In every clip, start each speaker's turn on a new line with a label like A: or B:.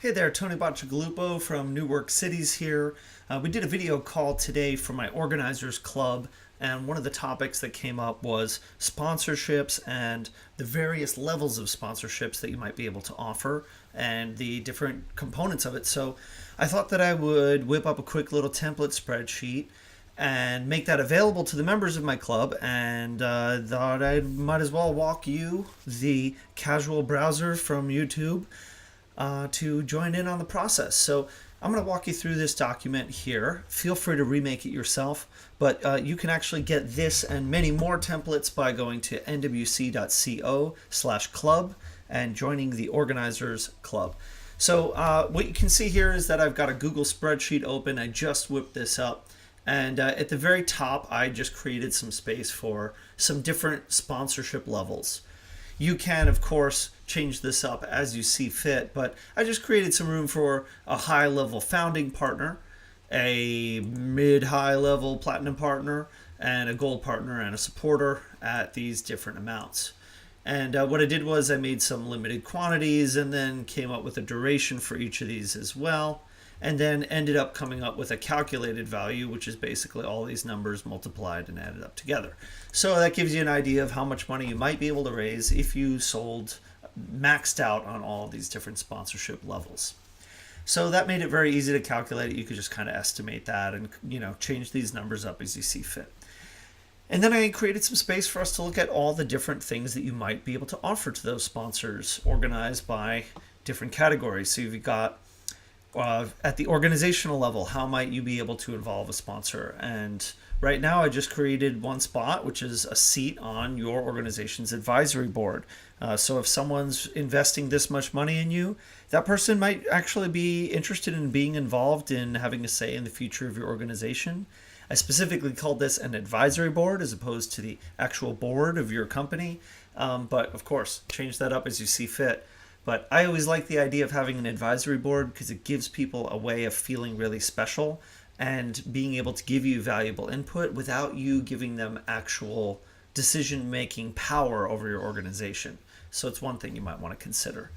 A: Hey there, Tony Bacigalupo from New Work Cities here. We did a video call today for my organizers club, and one of the topics that came up was sponsorships and the various levels of sponsorships that you might be able to offer and the different components of it. So I thought that I would whip up a quick little template spreadsheet and make that available to the members of my club, and thought I might as well walk you, the casual browser from YouTube, to join in on the process. So I'm going to walk you through this document here. Feel free to remake it yourself, but you can actually get this and many more templates by going to nwc.co/club and joining the Organizers Club. So what you can see here is that I've got a Google spreadsheet open. I just whipped this up. And at the very top, I just created some space for some different sponsorship levels. You can, of course, change this up as you see fit, but I just created some room for a high-level founding partner, a mid-high level platinum partner, and a gold partner and a supporter at these different amounts. And what I did was I made some limited quantities and then came up with a duration for each of these as well, and then ended up coming up with a calculated value, which is basically all these numbers multiplied and added up together. So that gives you an idea of how much money you might be able to raise if you maxed out on all of these different sponsorship levels. So that made it very easy to calculate it. You could just kind of estimate that and change these numbers up as you see fit. And then I created some space for us to look at all the different things that you might be able to offer to those sponsors, organized by different categories. So you've got at the organizational level, how might you be able to involve a sponsor? And right now I just created one spot, which is a seat on your organization's advisory board. So if someone's investing this much money in you, that person might actually be interested in being involved in having a say in the future of your organization. I specifically called this an advisory board as opposed to the actual board of your company. But of course, change that up as you see fit. But I always like the idea of having an advisory board because it gives people a way of feeling really special and being able to give you valuable input without you giving them actual decision-making power over your organization. So it's one thing you might want to consider.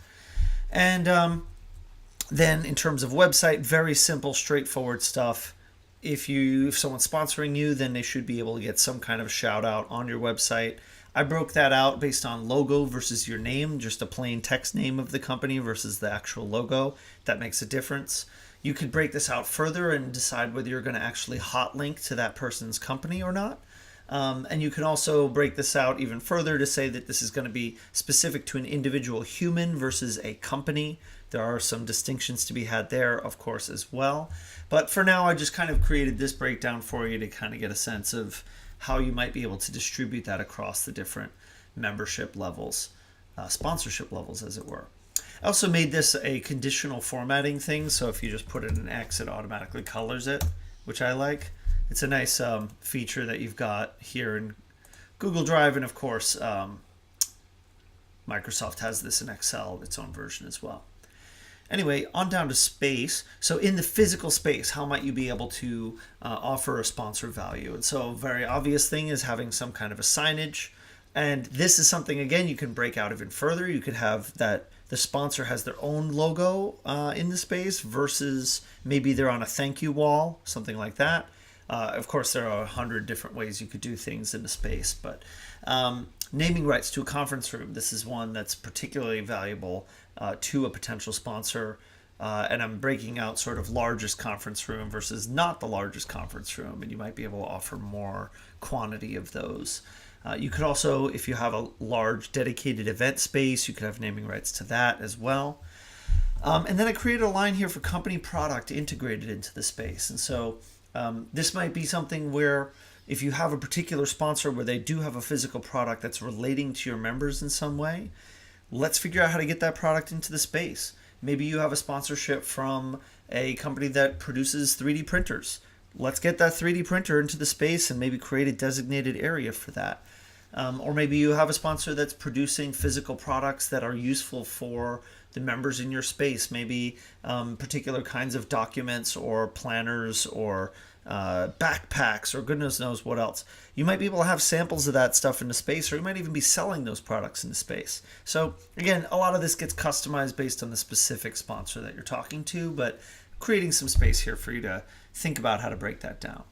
A: And then in terms of website, very simple, straightforward stuff. If someone's sponsoring you, then they should be able to get some kind of shout out on your website. I broke that out based on logo versus your name, just a plain text name of the company versus the actual logo. That makes a difference. You could break this out further and decide whether you're going to actually hot link to that person's company or not. And you can also break this out even further to say that this is going to be specific to an individual human versus a company. There are some distinctions to be had there, of course, as well. But for now, I just kind of created this breakdown for you to kind of get a sense of how you might be able to distribute that across the different membership levels, sponsorship levels, as it were. I also made this a conditional formatting thing, so if you just put in an X, it automatically colors it, which I like. It's a nice feature that you've got here in Google Drive, and of course, Microsoft has this in Excel, its own version as well. Anyway, on down to space. So in the physical space, how might you be able to offer a sponsor value? And so a very obvious thing is having some kind of a signage. And this is something, again, you can break out even further. You could have that the sponsor has their own logo in the space versus maybe they're on a thank you wall, something like that. Of course, there are 100 different ways you could do things in the space, but naming rights to a conference room, this is one that's particularly valuable to a potential sponsor. And I'm breaking out sort of largest conference room versus not the largest conference room, and you might be able to offer more quantity of those. You could also, if you have a large dedicated event space, you could have naming rights to that as well. And then I created a line here for company product integrated into the space. And so this might be something where if you have a particular sponsor where they do have a physical product that's relating to your members in some way, let's figure out how to get that product into the space. Maybe you have a sponsorship from a company that produces 3D printers. Let's get that 3D printer into the space and maybe create a designated area for that. Or maybe you have a sponsor that's producing physical products that are useful for the members in your space, maybe particular kinds of documents or planners or backpacks or goodness knows what else. You might be able to have samples of that stuff in the space, or you might even be selling those products in the space. So again, a lot of this gets customized based on the specific sponsor that you're talking to, but creating some space here for you to think about how to break that down.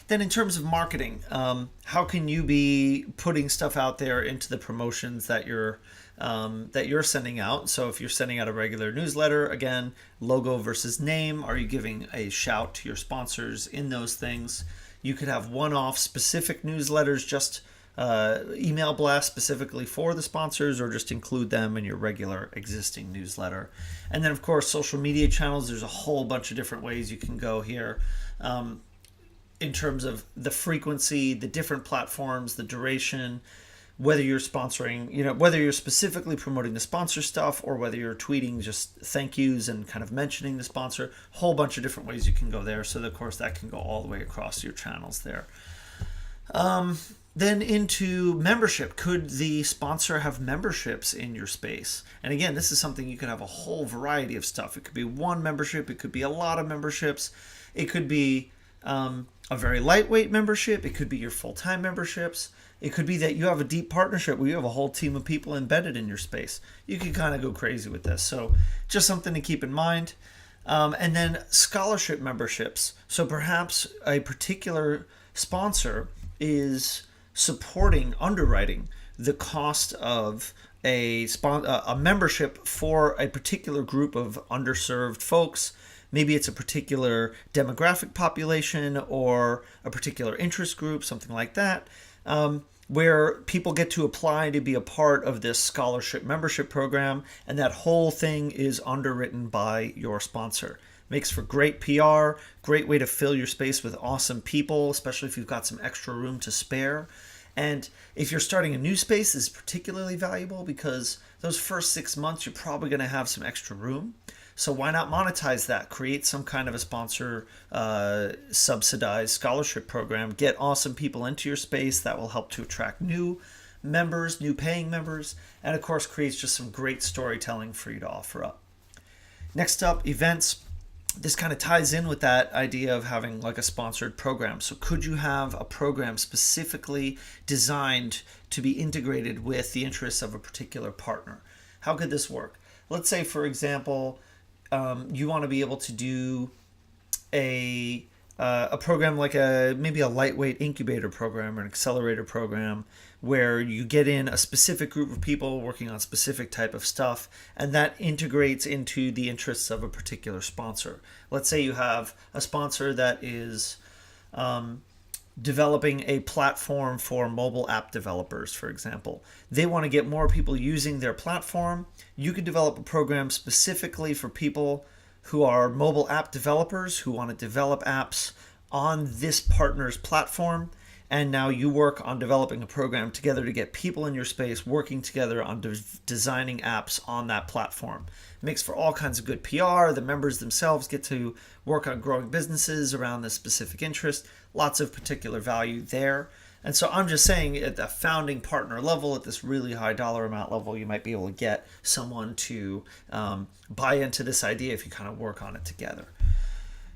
A: Then in terms of marketing, how can you be putting stuff out there into the promotions that you're sending out? So if you're sending out a regular newsletter, again, logo versus name. Are you giving a shout to your sponsors in those things? You could have one-off specific newsletters, just email blast specifically for the sponsors, or just include them in your regular existing newsletter. And then of course, social media channels. There's a whole bunch of different ways you can go here. In terms of the frequency, the different platforms, the duration, whether you're sponsoring, whether you're specifically promoting the sponsor stuff or whether you're tweeting just thank yous and kind of mentioning the sponsor, a whole bunch of different ways you can go there. So of course that can go all the way across your channels there. Then into membership. Could the sponsor have memberships in your space? And again, this is something you could have a whole variety of stuff. It could be one membership. It could be a lot of memberships. It could be a very lightweight membership. It could be your full-time memberships. It could be that you have a deep partnership where you have a whole team of people embedded in your space. You can kind of go crazy with this. So just something to keep in mind. And then scholarship memberships. So perhaps a particular sponsor is supporting, underwriting the cost of a membership for a particular group of underserved folks. Maybe it's a particular demographic population or a particular interest group, something like that, where people get to apply to be a part of this scholarship membership program, and that whole thing is underwritten by your sponsor. Makes for great PR, great way to fill your space with awesome people, especially if you've got some extra room to spare. And if you're starting a new space, this is particularly valuable because those first 6 months, you're probably going to have some extra room. So why not monetize that? Create some kind of a sponsor subsidized scholarship program. Get awesome people into your space. That will help to attract new members, new paying members, and of course creates just some great storytelling for you to offer up. Next up, events. This kind of ties in with that idea of having like a sponsored program. So could you have a program specifically designed to be integrated with the interests of a particular partner? How could this work? Let's say, for example, you want to be able to do a program like maybe a lightweight incubator program or an accelerator program where you get in a specific group of people working on specific type of stuff, and that integrates into the interests of a particular sponsor. Let's say you have a sponsor that is developing a platform for mobile app developers, for example. They want to get more people using their platform. You could develop a program specifically for people who are mobile app developers who want to develop apps on this partner's platform. And now you work on developing a program together to get people in your space working together on designing apps on that platform. It makes for all kinds of good PR. The members themselves get to work on growing businesses around this specific interest. Lots of particular value there. And so I'm just saying at the founding partner level, at this really high dollar amount level, you might be able to get someone to buy into this idea if you kind of work on it together.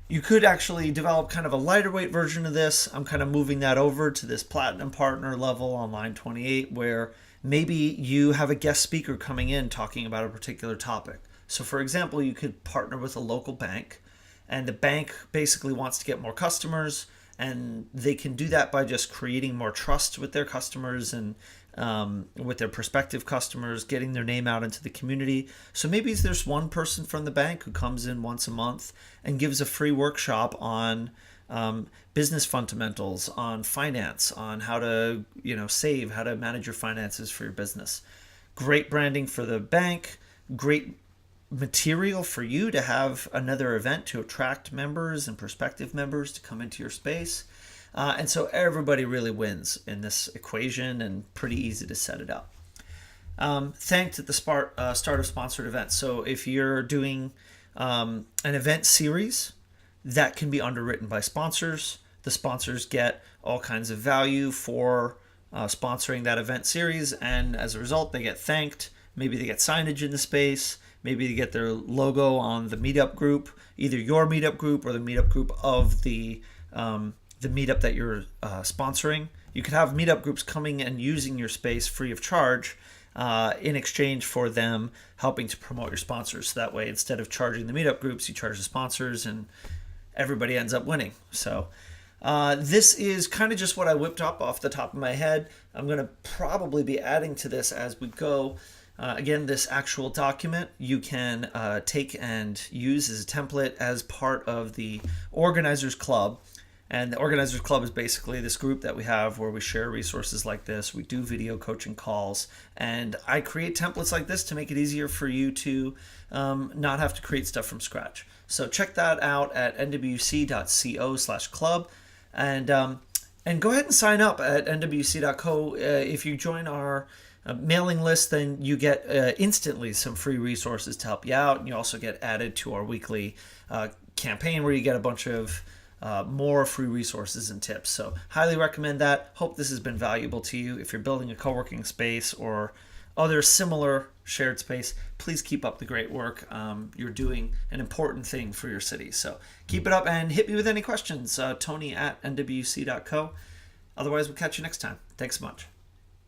A: You could actually develop kind of a lighter weight version of this. I'm kind of moving that over to this platinum partner level on line 28, where maybe you have a guest speaker coming in talking about a particular topic. So for example, you could partner with a local bank, and the bank basically wants to get more customers, and they can do that by just creating more trust with their customers and with their prospective customers, getting their name out into the community. So maybe there's one person from the bank who comes in once a month and gives a free workshop on business fundamentals, on finance, on how to save, how to manage your finances for your business. Great branding for the bank, great material for you to have another event to attract members and prospective members to come into your space. And so everybody really wins in this equation, and pretty easy to set it up. Thanked at the start of sponsored events. So if you're doing an event series, that can be underwritten by sponsors. The sponsors get all kinds of value for sponsoring that event series, and as a result, they get thanked. Maybe they get signage in the space. Maybe they get their logo on the meetup group, either your meetup group or the meetup group of the meetup that you're sponsoring. You could have meetup groups coming and using your space free of charge in exchange for them helping to promote your sponsors. So that way, instead of charging the meetup groups, you charge the sponsors, and everybody ends up winning. So this is kind of just what I whipped up off the top of my head. I'm going to probably be adding to this as we go. Again, this actual document you can take and use as a template as part of the Organizers Club. And the Organizers Club is basically this group that we have where we share resources like this. We do video coaching calls, and I create templates like this to make it easier for you to not have to create stuff from scratch. So check that out at nwc.co/club, and go ahead and sign up at nwc.co. If you join our mailing list, then you get instantly some free resources to help you out, and you also get added to our weekly campaign where you get a bunch of more free resources and tips. So highly recommend that. Hope this has been valuable to you. If you're building a co-working space or other similar shared space, please keep up the great work. You're doing an important thing for your city. So keep it up and hit me with any questions. Tony at nwc.co. Otherwise, we'll catch you next time. Thanks so much.